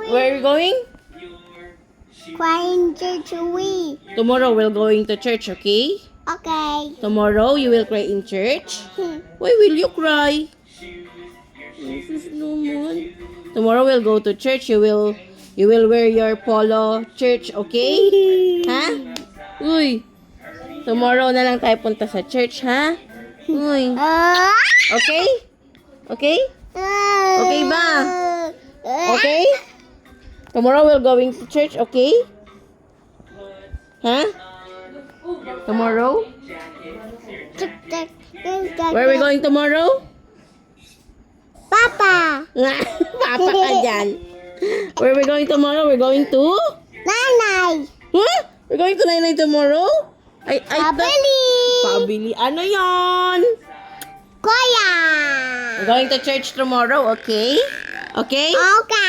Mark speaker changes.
Speaker 1: Where are we going?
Speaker 2: Crying church we.
Speaker 1: Tomorrow we're going to church, okay?
Speaker 2: Okay.
Speaker 1: Tomorrow you will cry in church. Why will you cry? Jesus naman. Tomorrow we'll go to church. You will wear your polo church, okay? Ha? Uy. Tomorrow na lang tayo punta sa church, ha? Uy. Okay? Okay? Okay ba? Okay? Tomorrow we're going to church, okay? Ha? Tomorrow? Where are we going tomorrow?
Speaker 2: Papa.
Speaker 1: Papa ka dyan. Where are we going tomorrow? We're going to?
Speaker 2: Nanay.
Speaker 1: Huh? We're going to Nainay tomorrow? I thought...
Speaker 2: Pabili.
Speaker 1: Pabili. Ano yon?
Speaker 2: Kuya.
Speaker 1: We're going to church tomorrow, okay? Okay?
Speaker 2: Okay.